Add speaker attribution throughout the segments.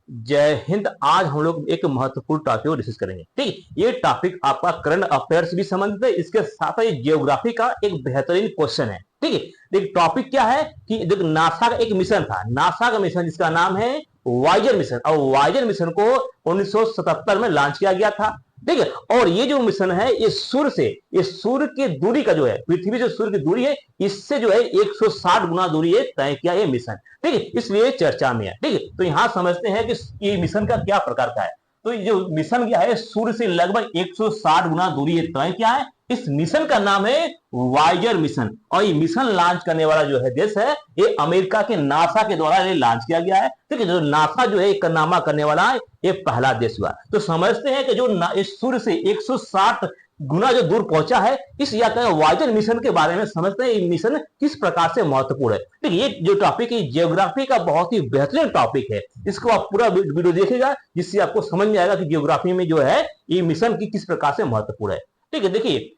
Speaker 1: जय हिंद। आज हम लोग एक महत्वपूर्ण टॉपिक को डिस्कस करेंगे। ठीक, ये टॉपिक आपका करंट अफेयर्स भी संबंधित है, इसके साथ ही जियोग्राफी का एक बेहतरीन क्वेश्चन है। ठीक है, देख टॉपिक क्या है कि देख नासा का एक मिशन था, नासा का मिशन जिसका नाम है वाइजर मिशन, और वाइजर मिशन को 1977 में लॉन्च किया गया था। ठीक है, और ये जो मिशन है ये सूर्य से, ये सूर्य की दूरी का जो है, पृथ्वी से सूर्य की दूरी है, इससे जो है 160 गुना दूरी है तय किया ये मिशन। ठीक है, इसलिए चर्चा में है। ठीक है, तो यहां समझते हैं कि ये मिशन का क्या प्रकार का है। तो ये जो मिशन क्या है, सूर्य से लगभग 160 गुना दूरी तय किया है। इस मिशन का नाम है वाइजर मिशन, और ये मिशन लॉन्च करने वाला जो है देश है, ये अमेरिका के नासा के द्वारा ये लॉन्च किया गया है। ठीक है, जो नासा जो है कारनामा करने वाला है, ये पहला देश हुआ। तो समझते हैं कि जो इस सूर्य से 160 गुना जो दूर पहुंचा है, इस यात्रा वाइजर मिशन के बारे में समझते हैं, ये मिशन किस प्रकार से महत्वपूर्ण है। ठीक, ये जो टॉपिक है जियोग्राफी का बहुत ही बेहतरीन टॉपिक है, इसको आप पूरा वीडियो देखिएगा, जिससे आपको समझ में आएगा कि जियोग्राफी में जो है ये मिशन की किस प्रकार से महत्वपूर्ण है। ठीक है, देखिए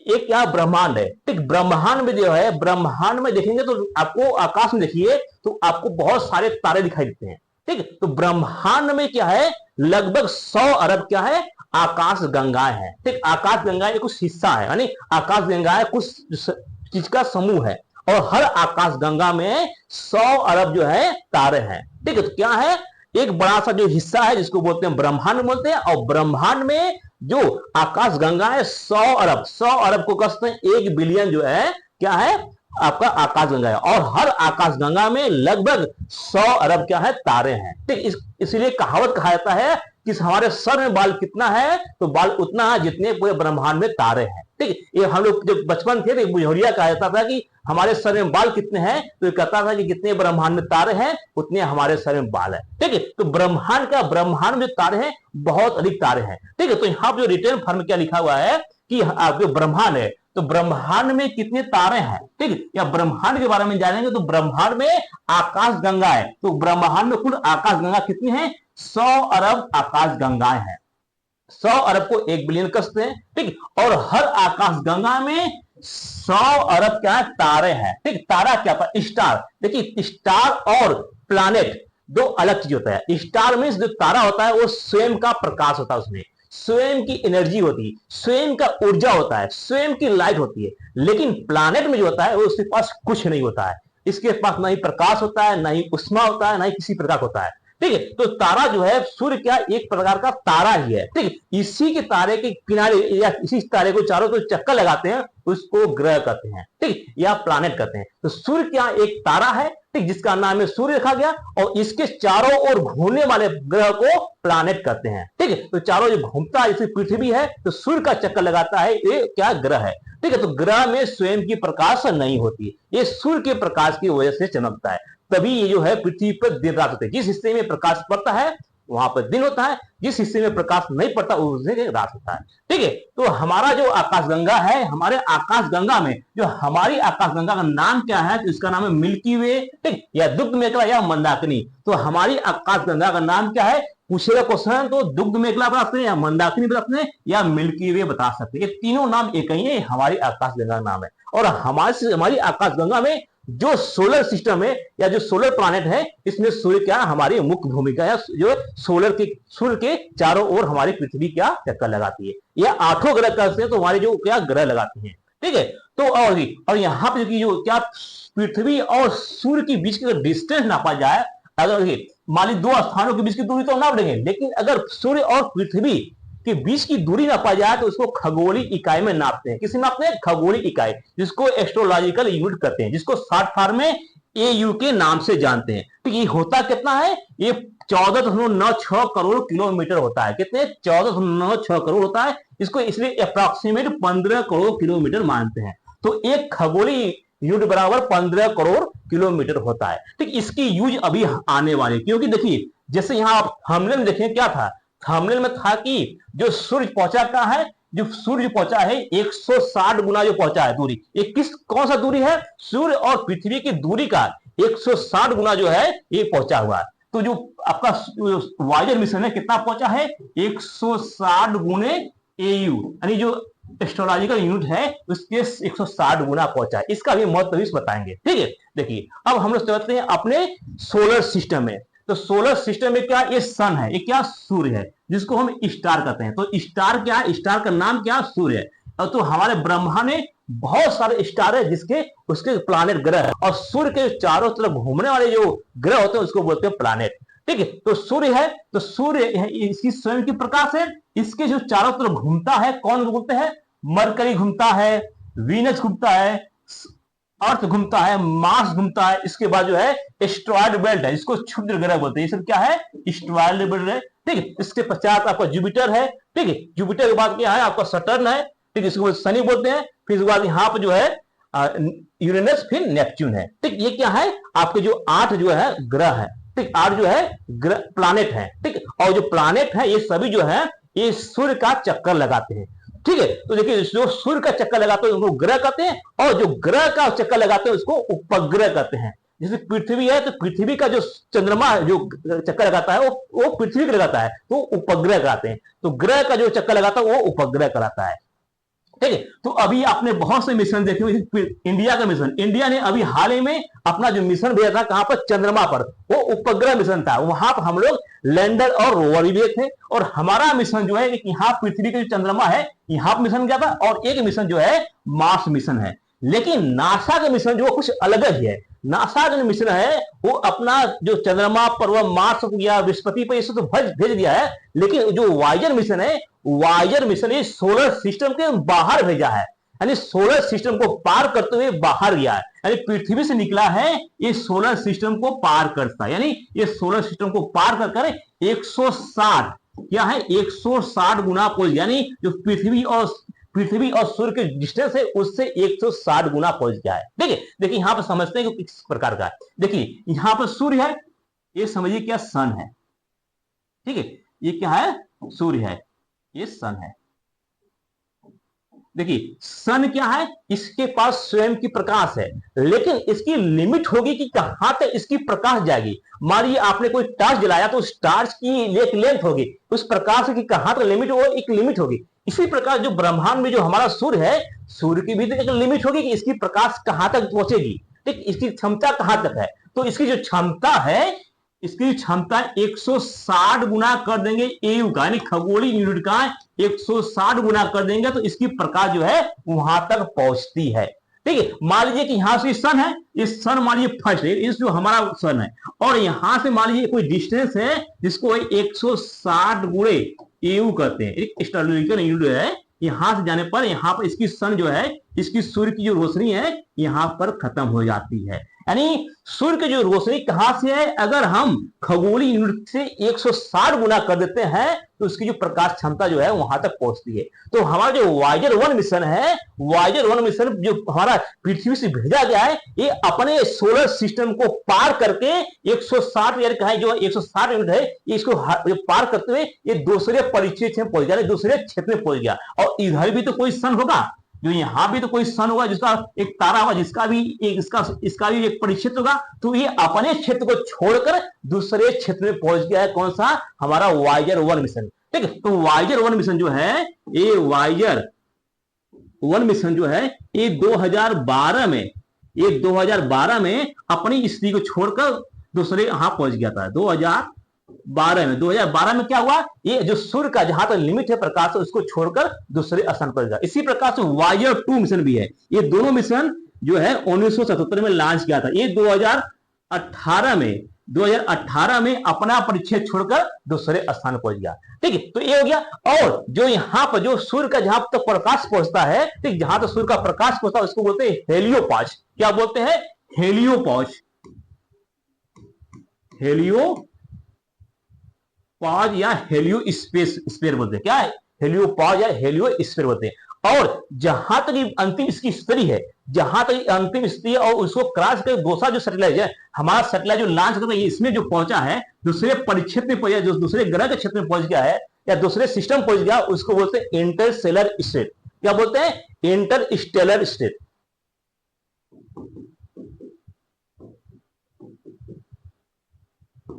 Speaker 1: एक क्या ब्रह्मांड है। ठीक, ब्रह्मांड में जो है, ब्रह्मांड में देखेंगे तो आपको आकाश में देखिए तो आपको बहुत सारे तारे दिखाई देते हैं। ठीक, तो ब्रह्मांड में क्या है, लगभग 100 अरब क्या है, आकाश गंगाएं हैं। ठीक, आकाश गंगाएं कुछ हिस्सा है, यानी आकाश गंगाएं कुछ चीज का समूह है, और हर आकाश गंगा में 100 अरब जो है तारे हैं। ठीक है, तो क्या है, एक बड़ा सा जो हिस्सा है जिसको बोलते हैं ब्रह्मांड बोलते हैं, और ब्रह्मांड में जो आकाश गंगा है 100 अरब, 100 अरब को कहते हैं 1 बिलियन जो है क्या है आपका आकाश गंगा है, और हर आकाश गंगा में लगभग 100 अरब क्या है तारे हैं। ठीक, इसलिए कहावत कहा जाता है कि हमारे सर में बाल कितना है, तो बाल उतना है जितने पूरे ब्रह्मांड में तारे हैं। ठीक, ये हम लोग जब बचपन थे तो बुझौलिया कहा जाता था कि हमारे सर में बाल कितने हैं, तो ये कहता था कि जितने ब्रह्मांड में तारे हैं उतने हमारे सर में बाल है। ठीक है, तो ब्रह्मांड में जो तारे हैं बहुत अधिक तारे हैं। ठीक है, तो यहाँ पर जो रिटर्न फॉर्म क्या लिखा हुआ है कि जो ब्रह्मांड है, तो ब्रह्मांड में कितने तारे हैं। ठीक है, या ब्रह्मांड के बारे में जानेंगे तो ब्रह्मांड में आकाश गंगा है, तो ब्रह्मांड में कुल आकाश गंगा कितनी है, 100 अरब आकाश गंगाएं हैं। 100 अरब को 1 बिलियन कसते हैं। ठीक, और हर आकाश गंगा में 100 अरब क्या है तारे हैं। ठीक, तारा क्या था, स्टार। देखिए स्टार और प्लैनेट दो अलग चीज होता है। स्टार मीन्स जो तारा होता है वो स्वयं का प्रकाश होता है, उसमें स्वयं की एनर्जी होती है, स्वयं का ऊर्जा होता है, स्वयं की लाइट होती है। लेकिन प्लैनेट में जो होता है वो उसके पास कुछ नहीं होता है, इसके पास ना ही प्रकाश होता है, ना ही उष्मा होता है, ना ही किसी प्रकार होता है। ठीक है, तो तारा जो है सूर्य क्या एक प्रकार का तारा ही है। ठीक, इसी के तारे के किनारे या इसी तारे को चारों तरफ चक्कर लगाते हैं, उसको ग्रह कहते हैं। ठीक, या प्लैनेट कहते हैं। तो सूर्य क्या एक तारा है, ठीक, जिसका नाम है सूर्य रखा गया, और इसके चारों ओर घूमने वाले ग्रह को प्लैनेट कहते हैं। ठीक है, तो चारों जो घूमता है जैसे पृथ्वी है, तो सूर्य का चक्कर लगाता है, ये क्या ग्रह है। ठीक है, तो ग्रह में स्वयं की प्रकाश नहीं होती, ये सूर्य के प्रकाश की वजह से चमकता है, तभी ये जो है पृथ्वी पर दिन रात होते हैं। जिस हिस्से में प्रकाश पड़ता है वहां पर दिन होता है, जिस हिस्से में प्रकाश नहीं पड़ता उस हिस्से रात होता है। ठीक है, तो हमारा जो आकाशगंगा है, हमारे आकाशगंगा में जो हमारी आकाशगंगा का नाम क्या है, तो इसका नाम है मिल्की वे। ठीक, या दुग्ध मेखला या मंदाकिनी। तो हमारी आकाशगंगा का नाम क्या है, पूछेगा क्वेश्चन तो दुग्ध मेखला बता सकते हैं, या मंदाकिनी बता सकते हैं, या मिल्की वे बता सकते हैं। ये तीनों नाम एक ही है, हमारी आकाशगंगा का नाम है। और हमारी आकाशगंगा में जो सोलर सिस्टम है या जो सोलर प्लैनेट है, इसमें सूर्य क्या हमारी मुख्य भूमिका है, जो सूर्य के चारों ओर हमारी पृथ्वी क्या चक्कर लगाती है। या 8 ग्रह कहते हैं, तो हमारे जो क्या ग्रह लगाते हैं। ठीक है, तो और यहाँ पे जो क्या पृथ्वी और सूर्य के बीच का डिस्टेंस नापा जाए, अगर मान ली 2 स्थानों के बीच की दूरी तो नाप देंगे, लेकिन अगर सूर्य और पृथ्वी के बीच की दूरी नापा जाए तो उसको खगोलीय इकाई में नापते हैं। किसी नापते हैं, खगोलीय इकाई, जिसको एस्ट्रोलॉजिकल यूनिट कहते हैं, जिसको शॉर्ट फॉर्म में एयू के नाम से जानते हैं। तो ये होता कितना है, ये 14.96 करोड़ किलोमीटर होता है। कितने, 14.96 करोड़ होता है। इसको इसलिए अप्रॉक्सीमेट 15 करोड़ किलोमीटर मानते हैं। तो एक खगोलीय यूनिट बराबर 15 करोड़ किलोमीटर होता है। ठीक, इसकी यूज अभी आने वाले, क्योंकि देखिए जैसे यहाँ हमले में देखें क्या था, थंबनेल में था कि जो सूर्य पहुंचा का है, जो सूर्य पहुंचा है 160 गुना जो पहुंचा है दूरी, ये कौन सा दूरी है, सूर्य और पृथ्वी की दूरी का 160 गुना जो है ये पहुंचा हुआ है। तो जो आपका वाइजर मिशन है कितना पहुंचा है, 160 गुने एयू, यानी जो एस्ट्रोलॉजिकल यूनिट है उसके 160 गुना पहुंचा है। इसका भी महत्व भी बताएंगे। ठीक है, देखिए अब हम लोग चलते हैं अपने सोलर सिस्टम में। तो सोलर सिस्टम में क्या, ये सन है, ये क्या, सूर्य है, जिसको हम स्टार कहते हैं। तो स्टार क्या है, स्टार का नाम क्या, सूर्य है। और तो हमारे ब्रह्मा में बहुत सारे स्टार है, जिसके उसके प्लानेट ग्रह है, और सूर्य के चारों तरफ घूमने वाले जो ग्रह होते हैं उसको बोलते हैं प्लानेट। ठीक है, तो सूर्य है, तो सूर्य इसकी स्वयं की प्रकाश है, इसके जो चारों तरफ घूमता है, कौन घूमते हैं, मरकरी घूमता है, वीनस घूमता है, अर्थ घूमता है, मार्स घूमता है, इसके बाद जो है एस्ट्रॉयड बेल्ट है, इसको क्षुद्र ग्रह बोलते हैं। ये सब क्या है, एस्ट्रॉयड बेल्ट है। ठीक है, इसके पश्चात आपका जुपिटर है। ठीक है, जुपिटर के बाद क्या है आपका सटर्न है। ठीक है, इसको शनि बोलते हैं। फिर इसके बाद यहाँ पर जो है यूरेनस, फिर नेपच्यून है। ठीक, ये क्या है आपके जो 8 जो है ग्रह है। ठीक, 8 जो है ग्रह प्लानेट है। ठीक, और जो प्लानेट है ये सभी जो है ये सूर्य का चक्कर लगाते हैं। ठीक है, तो देखिए जो सूर्य का चक्कर लगाते हैं उसको ग्रह कहते हैं, और जो ग्रह का चक्कर लगाते हैं उसको उपग्रह कहते हैं। जैसे पृथ्वी है, तो पृथ्वी का जो चंद्रमा जो चक्कर लगाता है वो पृथ्वी का लगाता है, तो उपग्रह कहते हैं। तो ग्रह का जो चक्कर लगाता है वो उपग्रह कहलाता है। ठीक है, तो अभी आपने बहुत से मिशन देखे हुए। इंडिया का मिशन, इंडिया ने अभी हाल ही में अपना जो मिशन भेजा था कहां पर, चंद्रमा पर, वो उपग्रह मिशन था। वहां पर हम लोग लैंडर और रोवर भी गए थे। और हमारा मिशन जो है यहाँ पृथ्वी का जो चंद्रमा है यहाँ पर मिशन गया था, और एक मिशन जो है मार्स मिशन है। लेकिन नासा का मिशन जो कुछ अलग ही है। नासा का मिशन है वो अपना जो चंद्रमा पर वह मार्स या बृहस्पति पर इसे तो भेज दिया है, लेकिन जो वाइजर मिशन है, वाइजर मिशन ये सोलर सिस्टम के बाहर भेजा है, यानी सोलर सिस्टम को पार करते हुए बाहर गया है, यानी पृथ्वी से निकला है, ये सोलर सिस्टम को पार करता है, यानी ये सोलर सिस्टम को पार कर 160 क्या है, 160 गुना पहुंच, यानी जो पृथ्वी और सूर्य के डिस्टेंस है उससे 160 गुना पहुंच गया है। देखिए देखिए यहां पर समझते हैं कि किस प्रकार का है। देखिए यहां पर सूर्य है, ये समझिए क्या सन है। ठीक है, ये क्या है, सूर्य है, ये सन है। देखिए सन क्या है, इसके पास स्वयं की प्रकाश है, लेकिन इसकी लिमिट होगी कि कहां तक इसकी प्रकाश जाएगी। मान लीजिए आपने कोई टार्च जलाया तो उस टार्च की एक लेंथ होगी, उस प्रकाश की कहां तक लिमिट हो, एक लिमिट होगी। इसी प्रकार जो ब्रह्मांड में जो हमारा सूर्य है, सूर्य की भी तो एक लिमिट होगी कि इसकी प्रकाश कहां तक पहुंचेगी। ठीक, इसकी क्षमता कहां तक है, तो इसकी जो क्षमता है, इसकी क्षमता 160 गुना कर देंगे एयू का, यानी खगोलीय यूनिट का 160 गुना कर देंगे तो इसकी प्रकाश जो है वहां तक पहुंचती है। ठीक है, मान लीजिए कि यहां से सन है, इस सन मान लीजिए फर्स्ट है, इस जो हमारा सन है, और यहां से मान लीजिए कोई डिस्टेंस है जिसको 160 गुणे एयू कहते हैं, एक एस्ट्रोनॉमिकल यूनिट है। यहां से जाने पर यहां पर इसकी सन जो है, इसकी सूर्य की जो रोशनी है यहां पर खत्म हो जाती है। यानी सूर्य की जो रोशनी कहां से है, अगर हम खगोलीय यूनिट से 160 गुना कर देते हैं तो उसकी जो प्रकाश क्षमता जो है वहां तक पहुंचती है। तो हमारा जो वाइजर 1 मिशन है, वाइजर 1 मिशन जो हमारा पृथ्वी से भेजा गया है, ये अपने सोलर सिस्टम को पार करके 160 यानी कहा जो 160 यूनिट है, इसको पार करते हुए ये दूसरे परिक्षेत्र में पहुंच गया, दूसरे क्षेत्र में पहुंच गया। और इधर भी तो कोई सन होगा, जो यहां भी तो कोई सन होगा, जिसका एक तारा होगा, जिसका भी एक इसका भी एक परिक्षेत्र होगा। तो ये अपने क्षेत्र को छोड़कर दूसरे क्षेत्र में पहुंच गया है, कौन सा, हमारा वाइजर 1 मिशन। ठीक है, तो वाइजर 1 मिशन जो है, ये वाइजर 1 मिशन जो है ये 2012 में अपनी स्थिति को छोड़कर दूसरे यहां पहुंच गया था। 2012 में क्या हुआ, ये जो सूर्य का जहां तक लिमिट है प्रकाश से उसको छोड़कर दूसरे स्थान पर गया। इसी प्रकार से वाइजर 2 मिशन भी है। ये दोनों मिशन जो है 1977 में लॉन्च किया था, ये 2018 में अपना परिक्षेत्र छोड़कर दूसरे स्थान पर पहुंच गया। ठीक है, तो ये हो गया। और जो यहां पर जो सूर्य का जहां तक प्रकाश पहुंचता है, ठीक, जहां तक सूर्य का प्रकाश पहुंचता है उसको बोलते हैं हेलियोपॉज। क्या बोलते हैं, हेलियोपॉज, हेलियोपॉज या हेलियो स्पेयर बोलते हैं। क्या है, हेलियोपॉज या हेलियो स्पेयर बोलते हैं। और जहां तक अंतिम इसकी स्थिति है, जहां तक अंतिम स्थिति है, और उसको क्रॉस कर दूसरा जो सैटेलाइट है, हमारा सैटेलाइट जो लॉन्च करता है, इसमें जो पहुंचा है दूसरे परिक्षेत्र में पहुंचा, जो दूसरे ग्रह के क्षेत्र में पहुंच गया है या दूसरे सिस्टम पहुंच गया, उसको बोलते हैं इंटरस्टेलर स्टेट। क्या बोलते हैं, इंटरस्टेलर स्टेट।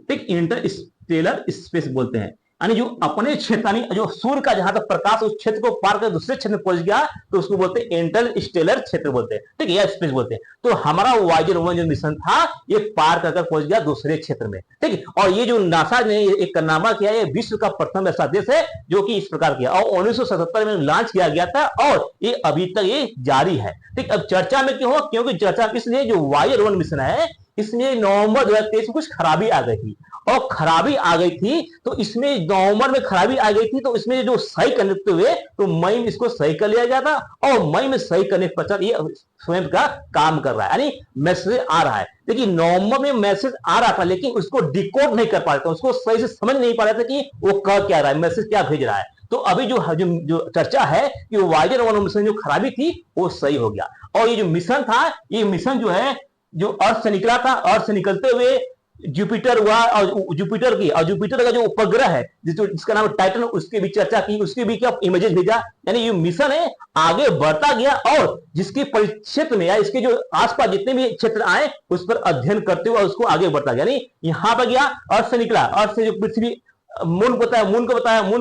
Speaker 1: ठीक, इंटरस्टेलर स्पेस बोलते हैं। यानी जो अपने क्षेत्र यानी जो सूर्य का जहां तक प्रकाश उस क्षेत्र को पार कर दूसरे क्षेत्र में पहुंच गया तो उसको बोलते हैं इंटरस्टेलर क्षेत्र बोलते हैं, ठीक है, या स्पेस बोलते हैं। तो हमारा वायेजर 1 जो मिशन था ये पार कर पहुंच गया दूसरे क्षेत्र में, ठीक है। और ये जो नासा ने एक कारनामा किया, ये विश्व का प्रथम ऐसा देश है जो कि इस प्रकार किया, और 1977 में लॉन्च किया गया था और ये अभी तक ये जारी है, ठीक। अब चर्चा में क्यों, क्योंकि चर्चा इसलिए जो वायेजर 1 मिशन है इसमें नवंबर 2023 में कुछ खराबी आ गई थी, और खराबी आ गई थी तो इसमें नवंबर में खराबी आ गई थी तो इसमें जो सही करते हुए तो मई में इसको सही कर लिया गया था, और मई में सही करने के पश्चात ये स्वयं का काम कर रहा है, यानी मैसेज आ रहा है। देखिए नवंबर में मैसेज आ रहा था लेकिन उसको डिकोड नहीं कर पा रहे थे, उसको सही से समझ नहीं पा रहे थे कि वो कह क्या रहा है, मैसेज क्या भेज रहा है। तो अभी जो चर्चा है कि वायेजर 1 मिशन जो खराबी थी वो सही हो गया, और ये जो मिशन था ये मिशन जो है जो अर्थ से निकला था, अर्थ से निकलते हुए जुपिटर हुआ, और जुपिटर का जो उपग्रह है जिसका नाम टाइटन, उसकी भी चर्चा की, उसके भी क्या इमेजेस भेजा, यानी ये मिशन है आगे बढ़ता गया, और जिसके परिक्षेत्र में या इसके जो आसपास जितने भी क्षेत्र आए उस पर अध्ययन करते हुए उसको आगे बढ़ता गया, यानी यहां पर गया, अर्थ से निकला, अर्थ से जो पृथ्वी मून को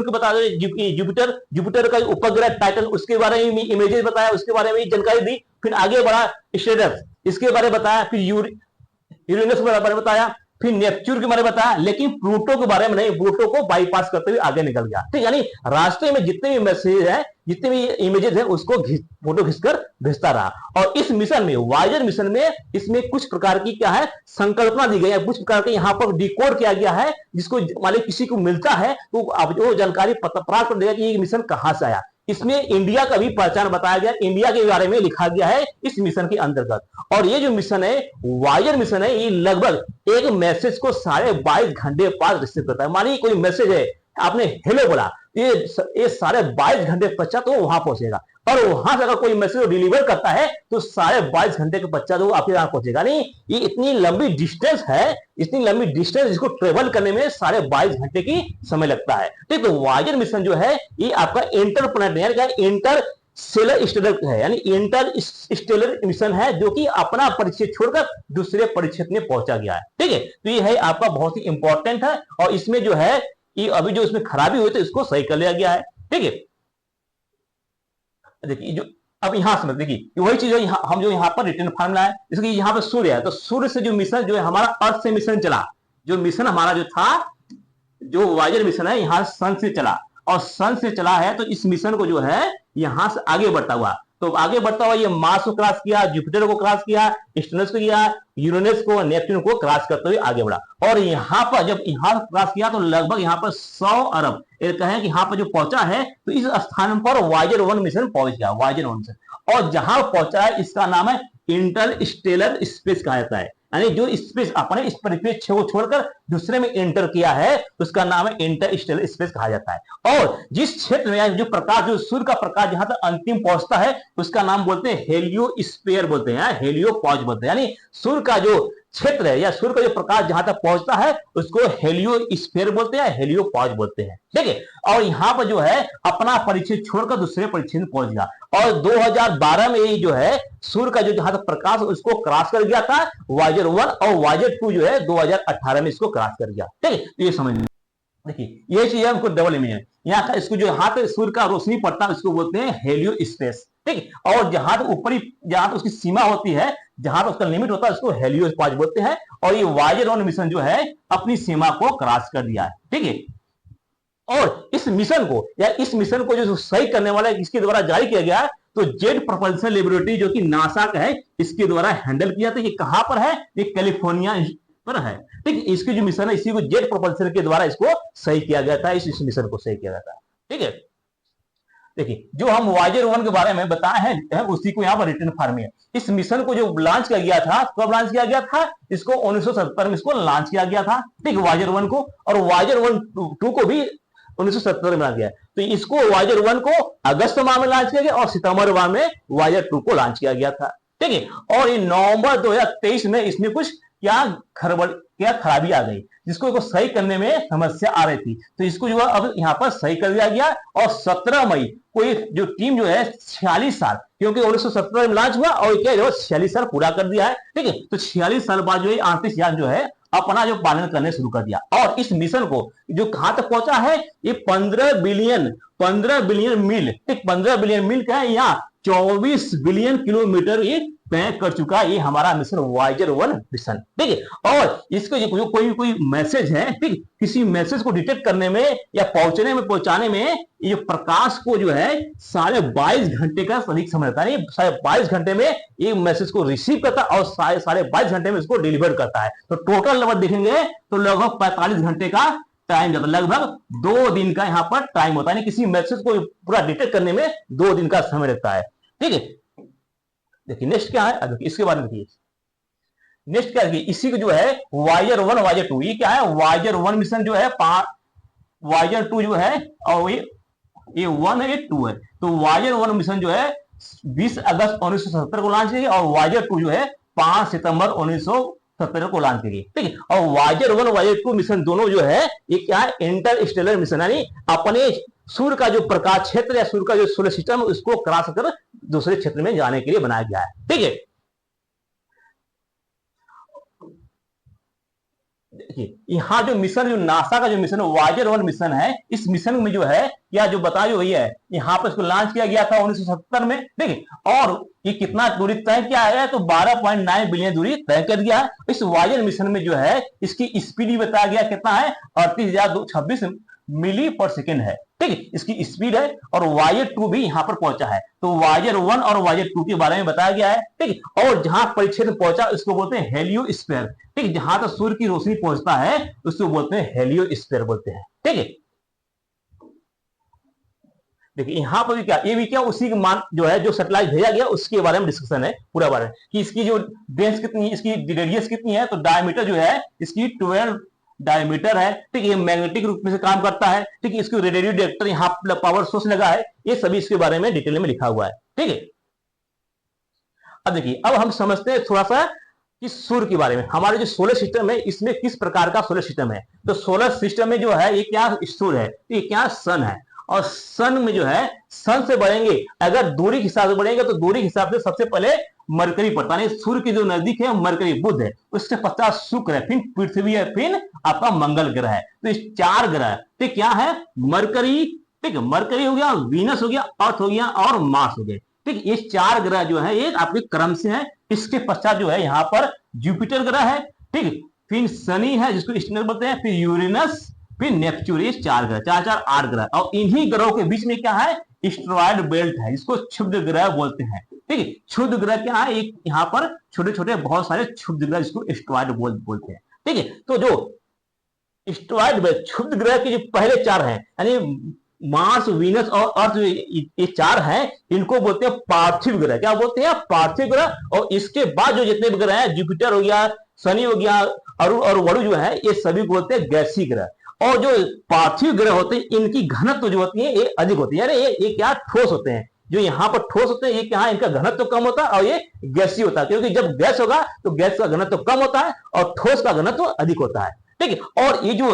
Speaker 1: बताया जुपिटर का उपग्रह टाइटन उसके बारे में इमेजेस बताया, उसके बारे में जानकारी दी, फिर आगे बढ़ा स्टेटस इसके बारे में बताया, फिर यूरेनस के बारे में बताया, फिर नेपच्यून के बारे में बताया, लेकिन प्लूटो के बारे में नहीं, प्लूटो को बाईपास करते हुए आगे निकल गया, ठीक। यानी रास्ते में जितने भी मैसेज है, जितने भी इमेजेस है, उसको फोटो खींचकर भेजता रहा। और इस मिशन में, वायेजर मिशन में, इसमें कुछ प्रकार की क्या है संकल्पना दी गई है, कुछ प्रकार के यहाँ पर डिकोड किया गया है, जिसको मान लीजिए किसी को मिलता है तो अब जो जानकारी प्राप्त कर देगा कि ये मिशन कहां से आया। इसमें इंडिया का भी पहचान बताया गया, इंडिया के बारे में लिखा गया है इस मिशन के अंतर्गत। और ये जो मिशन है वायेजर मिशन है, ये लगभग एक मैसेज को 22.5 घंटे बाद रिसीव करता है। मानिए कोई मैसेज है, आपने हेलो बोला, ये 22.5 घंटे पश्चात वो वहां पहुंचेगा, और वहां से अगर कोई मैसेज डिलीवर करता है तो 22.5 घंटे के पश्चात वो आपके यहाँ पहुंचेगा। नहीं, ये इतनी लंबी डिस्टेंस है, इतनी लंबी डिस्टेंस इसको ट्रेवल करने में 22.5 घंटे की समय लगता है, ठीक। तो वायेजर मिशन जो है ये आपका इंटरप्लानेटरी इंटर सेलर स्टेलर है, यानी इंटर स्टेलर मिशन है जो कि अपना परिक्षेत्र छोड़कर दूसरे परिक्षेत्र में पहुंचा गया है, ठीक है। तो ये है आपका बहुत ही इंपॉर्टेंट है, और इसमें जो है ये अभी जो इसमें खराबी हुई तो इसको सही कर लिया गया है, ठीक है। देखिए जो अब यहां समझ, देखिए वही चीज हम जो यहाँ पर रिटर्न फार्मूला है, जैसे यहाँ पर सूर्य है, तो सूर्य से जो मिशन जो है हमारा अर्थ से मिशन चला, जो मिशन हमारा जो था जो वायेजर मिशन है यहाँ सन से चला, और सन से चला है तो इस मिशन को जो है यहां से आगे बढ़ता हुआ, तो आगे बढ़ता हुआ ये मार्स को क्रॉस किया, जुपिटर को क्रॉस किया, स्टेनस को किया, यूरेनस को, नेपच्यून को क्रॉस करते हुए आगे बढ़ा। और यहां पर जब यहां क्रॉस किया तो लगभग यहां पर 100 अरब कहें कि यहां पर जो पहुंचा है तो इस स्थान पर वायेजर 1 मिशन पहुंच गया, वायेजर 1 मिशन। और जहां पहुंचा है इसका नाम है इंटरस्टेलर स्पेस कहा जाता है, यानी जो स्पेस अपने इस परिप्रेक्ष्य को छोड़कर दूसरे में एंटर किया है उसका नाम है इंटरस्टेलर स्पेस कहा जाता है। और जिस क्षेत्र में जो प्रकाश, जो सूर्य का प्रकाश जहां तक अंतिम पहुंचता है उसका नाम बोलते हैं हेलियोस्फीयर बोलते हैं, हेलियोपॉज बोलते हैं, यानी सूर्य का जो क्षेत्र है या सूर्य का जो प्रकाश जहां तक पहुंचता है उसको हेलियोस्फीयर बोलते हैं, हेलियोपॉज बोलते हैं, ठीक है। और यहां पर जो है अपना परिक्षेत्र छोड़कर दूसरे परिक्षेत्र में पहुंच गया, और 2012 में ये जो है सूर्य का जो जहां तक प्रकाश उसको क्रॉस कर गया था वायेजर 1, और वायेजर 2 जो है 2018 में इसको क्रॉस कर गया, ठीक है। तो ये समझ, देखिए ये चीज है हमको डबल इमेज है, यहाँ का इसको जो यहाँ पे सूर्य का रोशनी पड़ता है उसको बोलते हैं हेलियोस्पेस, ठीक। और जहां तक ऊपरी, जहां तक उसकी सीमा होती है, जहां तक उसका लिमिट होता है उसको हेलियोस्पाज बोलते हैं। और ये वायेजर 1 मिशन जो है अपनी सीमा को क्रॉस कर दिया है, ठीक है। और इस मिशन को या इस मिशन को जो सही करने वाला है इसके द्वारा जारी किया गया है, तो जेट प्रोपल्सन लेबोरेटरी जो कि नासा का है इसके द्वारा हैंडल किया था। ये कहां पर है, ये कैलिफोर्निया पर है, ठीक। इसकी जो मिशन है इसी को जेट प्रोपल्सन के द्वारा इसको सही किया गया था, इस मिशन को सही किया गया था, ठीक है। देखिए जो हम वायेजर 1 के बारे में बताए हैं उसी को यहाँ पर रिटर्न फॉर्म में, इस मिशन को जो लॉन्च किया गया था, कब लॉन्च किया गया था, इसको 1970 में इसको लॉन्च किया गया था, ठीक, वायेजर 1 को। और वायेजर 2 को भी 1970 में लॉन्च किया, तो इसको वायेजर 1 को अगस्त माह में लॉन्च किया गया और सितंबर माह में वायेजर 2 को लॉन्च किया गया था, ठीक है। और इन नवंबर 2023 में इसमें कुछ क्या खराबी आ गई जिसको सही करने में समस्या आ रही थी, तो इसको जो है अब यहाँ पर सही कर दिया गया। और 17 मई को जो टीम जो है 46 साल, क्योंकि 1970 में लॉन्च हुआ और क्या 46 साल पूरा कर दिया है, ठीक है। तो 46 साल बाद जो है अंतरिक्ष यान जो है अपना जो पालन करने शुरू कर दिया। और इस मिशन को जो कहां तक पहुंचा है, ये 15 बिलियन मील, ठीक, 15 बिलियन मील का है, यहाँ 24 बिलियन किलोमीटर ये तय कर चुका है ये हमारा मिशन वॉयेजर 1 मिशन, ठीक है। और इसके जो कोई मैसेज है, ठीक, किसी मैसेज को डिटेक्ट करने में या पहुंचाने में ये प्रकाश को जो है 22.5 घंटे का अधिक समय लगता है। 22.5 घंटे में ये मैसेज को रिसीव करता है और 22.5 घंटे में इसको डिलीवर करता है। तो टोटल नंबर देखेंगे तो लगभग 45 घंटे का टाइम जाता है, लगभग 2 दिन का यहाँ पर टाइम होता है। किसी मैसेज को पूरा डिटेक्ट करने में 2 दिन का समय लगता है, ठीक है। देखिए नेक्स्ट क्या है, इसके बारे में देखिए। नेक्स्ट क्या है, इसी को जो है वॉयेजर 1 वॉयेजर 2, ये क्या है, वॉयेजर 1 मिशन जो है, वॉयेजर 2 जो है, और ये 1 है, ये 2 है। तो वॉयेजर 1 मिशन जो है 20 अगस्त 1970 को लॉन्च की, और वॉयेजर 2 जो है 5 सितंबर 1970 को लॉन्च की, ठीक है। और वॉयेजर 1 वॉयेजर 2 मिशन दोनों जो है ये क्या है, इंटरस्टेलर मिशन, यानी अपने सूर्य का जो प्रकाश क्षेत्र या सूर्य का जो सोलर सिस्टम उसको क्रॉस कर दूसरे क्षेत्र में जाने के लिए बनाया गया है, ठीक है। देखिए यहाँ जो मिशन, जो नासा का जो मिशन वॉयेजर 1 मिशन है, इस मिशन में जो है या जो बताई हुई है, यहाँ पर इसको लॉन्च किया गया था 1970 में, ठीक है। और ये कितना दूरी तय किया है, तो 12.9 बिलियन दूरी तय कर दिया है। इस वॉयेजर मिशन में जो है इसकी स्पीड बताया गया कितना है, 38,226 मिली पर सेकेंड है, ठीक है, इसकी स्पीड है। और वॉयेजर 2 भी यहाँ पर पहुंचा है। तो वॉयेजर 1 और वॉयेजर 2 के बारे में बताया गया है, ठीक है। और जहां परिक्षेत्र पहुंचा उसको बोलते हैं हेलियोस्फीयर, ठीक है, जहां तक सूर्य की रोशनी पहुंचता है उसको बोलते हैं हेलियोस्फीयर बोलते हैं, ठीक है। देखिए यहाँ पर भी क्या, ये भी क्या उसी के मान जो है, जो सैटेलाइट भेजा गया उसके बारे में डिस्कशन है पूरा बारे में, कि इसकी जो बेस कितनी, इसकी रेडियस कितनी है। तो डायमीटर जो है इसकी 12 डायमीटर है, ठीक है। ये मैग्नेटिक रूप में से काम करता है, ठीक है। इसको रेडियो डिटेक्टर यहाँ पावर सोर्स लगा है, ये सभी इसके बारे में डिटेल में लिखा हुआ है, ठीक है। अब देखिए, अब हम समझते हैं थोड़ा सा कि सूर्य के बारे में। हमारे जो सोलर सिस्टम है इसमें किस प्रकार का सोलर सिस्टम है। तो सोलर सिस्टम में जो है ये क्या सूर्य है, ये क्या सन है। और सन में जो है, सन से बढ़ेंगे अगर दूरी के हिसाब से बढ़ेंगे तो दूरी के हिसाब से सबसे पहले मरकरी पड़ता है, सूर्य के जो नजदीक है मरकरी बुध है, उसके पश्चात शुक्र है, फिर पृथ्वी है, फिर आपका मंगल ग्रह है। तो इस 4 ग्रह, ठीक, क्या है, मरकरी, ठीक है, मरकरी हो गया, वीनस हो गया, अर्थ हो गया और मार्स हो गए, ठीक। ये 4 ग्रह जो है ये आपके क्रम से है। इसके पश्चात जो है यहाँ पर जुपिटर ग्रह है, ठीक, फिर शनि है जिसको ईस्टर्न बोलते हैं, फिर यूरेनस, फिर नेपच्यून, ये 4 ग्रह, 4 8 ग्रह। और इन्हीं ग्रहों के बीच में क्या है, एस्टेरॉयड बेल्ट है, इसको क्षुद्र ग्रह बोलते हैं, ठीक है। क्षुद्र ग्रह क्या है, एक यहाँ पर छोटे छोटे बहुत सारे क्षुद्र ग्रह जिसको एस्टेरॉयड बोलते हैं, ठीक है। तो जो एस्टेरॉयड बेल्ट क्षुद्र ग्रह के जो पहले 4 हैं, यानी मार्स, वीनस और अर्थ, ये 4 हैं, इनको बोलते हैं पार्थिव ग्रह। क्या बोलते हैं, पार्थिव ग्रह। और इसके बाद जो जितने भी ग्रह हैं, जुपिटर हो गया, शनि हो गया, अरुण और वरुण जो है, ये सभी बोलते हैं गैसीय ग्रह। और जो पार्थिव ग्रह होते हैं इनकी घनत्व जो होती है ये अधिक होती है, ये क्या ठोस होते हैं। जो यहाँ पर ठोस होते हैं ये क्या है, इनका घनत्व कम होता है और ये गैसीय होता है, क्योंकि जब गैस होगा तो गैस का घनत्व कम होता है और ठोस का घनत्व अधिक होता है, ठीक है। और ये जो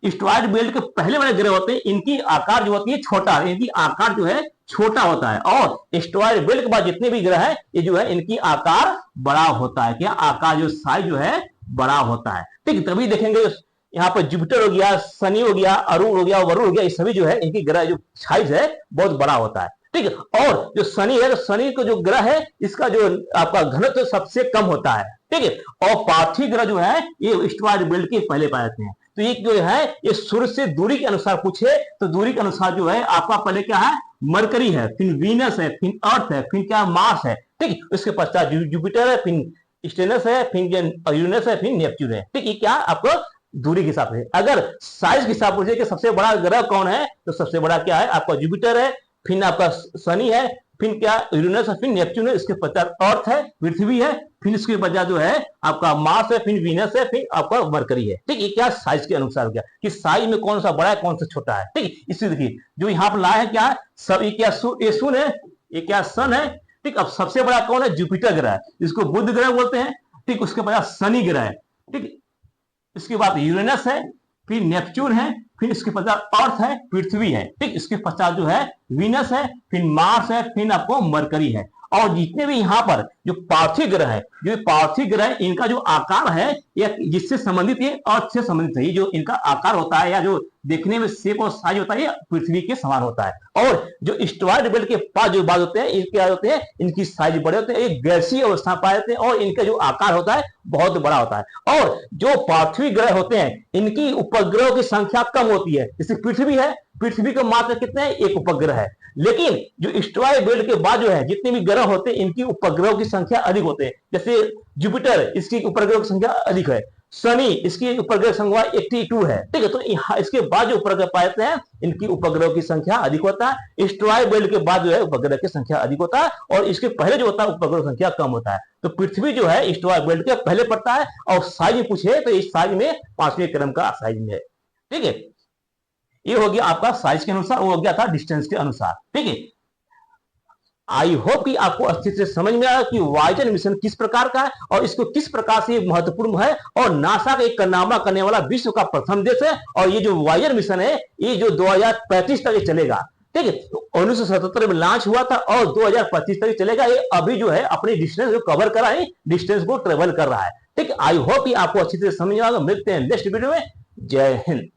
Speaker 1: एस्टेरॉयड बेल्ट के पहले वाले ग्रह होते हैं इनकी आकार जो होती है छोटा, इनकी आकार जो है छोटा होता है। और एस्टेरॉयड बेल्ट के बाद जितने भी ग्रह है ये जो है इनकी आकार बड़ा होता है। क्या आकार जो साइज जो है बड़ा होता है, ठीक। तभी देखेंगे यहाँ पर जुपिटर हो गया, शनि हो गया, अरुण हो गया, वरुण हो गया, ये सभी जो है इनकी ग्रह जो साइज है बहुत बड़ा होता है, ठीक है। और जो शनि है, तो शनि को जो ग्रह है इसका जो आपका घनत्व सबसे कम होता है, ठीक है। और पार्थिव ग्रह जो है ये एस्टेरॉयड बेल्ट के पहले पाए जाते हैं। तो ये जो है ये सूर्य से दूरी के अनुसार पूछे तो दूरी के अनुसार जो है आपका पहले क्या है, मरकरी है, फिर वीनस है, फिर अर्थ है, फिर क्या मार्स है, ठीक। उसके पश्चात जुपिटर है, फिर स्टेनस है, फिर यूरेनस है, फिर नेपच्यून है, ठीक। ये क्या आपको दूरी के हिसाब से। अगर साइज के हिसाब पूछे कि सबसे बड़ा ग्रह कौन है, तो सबसे बड़ा क्या है आपका जुपिटर है, फिर आपका शनि है, फिर क्या यूरेनस है, फिर नेपच्यून है, इसके पश्चात अर्थ है, पृथ्वी है, फिर इसके बजाय जो है आपका मार्स है, फिर वीनस है, फिर आपका मरकरी है, ठीक। ये क्या साइज के अनुसार गया कि साइज में कौन सा बड़ा है कौन सा छोटा है, ठीक। इसी देखिए जो यहाँ पर लाए है क्या है, सब ये क्या सुन है, ये क्या सन है, ठीक। अब सबसे बड़ा कौन है, जुपिटर ग्रह, जिसको बुध ग्रह बोलते हैं, ठीक। उसके बाद शनि ग्रह है, ठीक। इसके बाद यूरेनस है, फिर नेपच्यून है, फिर इसके पश्चात अर्थ है, पृथ्वी है, ठीक। इसके पश्चात जो है वीनस है, फिर मार्स है, फिर आपको मरकरी है। और जितने भी यहाँ पर जो पार्थिव ग्रह है, जो पार्थिव ग्रह इनका जो आकार है या जिससे संबंधित ये अर्थ से संबंधित है, जो इनका आकार होता है या जो देखने में शेप और साइज होता है ये पृथ्वी के समान होता है। और जो एस्टेरॉयड बेल्ट के पास जो बात होते हैं इनके क्या होते हैं, इनकी साइज बड़े होते हैं, ये गैसीय अवस्था पाए जाते हैं और इनका जो आकार होता है बहुत बड़ा होता है। और जो पार्थिव ग्रह होते हैं इनकी उपग्रहों की संख्या कम होती है, जैसे पृथ्वी है, पृथ्वी का मात्र कितने हैं, एक उपग्रह है। लेकिन जो एस्टेरॉयड बेल्ट के बाद जो है जितने भी ग्रह होते हैं इनकी उपग्रहों की संख्या अधिक होते हैं। जैसे जुपिटर, इसकी उपग्रह की संख्या अधिक है। शनि, इसकी उपग्रह संख्या 82 है, ठीक है। तो यहाँ इसके बाद जो उपग्रह पाए जाते हैं इनकी उपग्रहों की संख्या अधिक होता है। एस्टेरॉयड बेल्ट के बाद जो है उपग्रह की संख्या अधिक होता है और इसके पहले जो होता है उपग्रह की संख्या कम होता है। तो पृथ्वी जो है एस्टेरॉयड बेल्ट के पहले पड़ता है और साइज में पूछे तो इस साइज में 5वें क्रम का साइज में है, ठीक है। ये हो गया आपका साइज के अनुसार, वो हो गया था डिस्टेंस के अनुसार, ठीक है। आई होप कि आपको अच्छे से समझ में आया कि वायजर मिशन किस प्रकार का है और इसको किस प्रकार से महत्वपूर्ण है और नासा का एक कारनामा करने वाला विश्व का प्रथम देश है। और ये जो वायजर मिशन है ये जो 2035 तक चलेगा, ठीक है। 1977 में लॉन्च हुआ था और 2025 तक चलेगा। ये अभी जो है अपनी डिस्टेंस को कवर कर रहा है, डिस्टेंस को ट्रेवल कर रहा है, ठीक है। आई होप कि आपको अच्छी तरह समझ में आएगा। मिलते हैं नेक्स्ट वीडियो में। जय हिंद।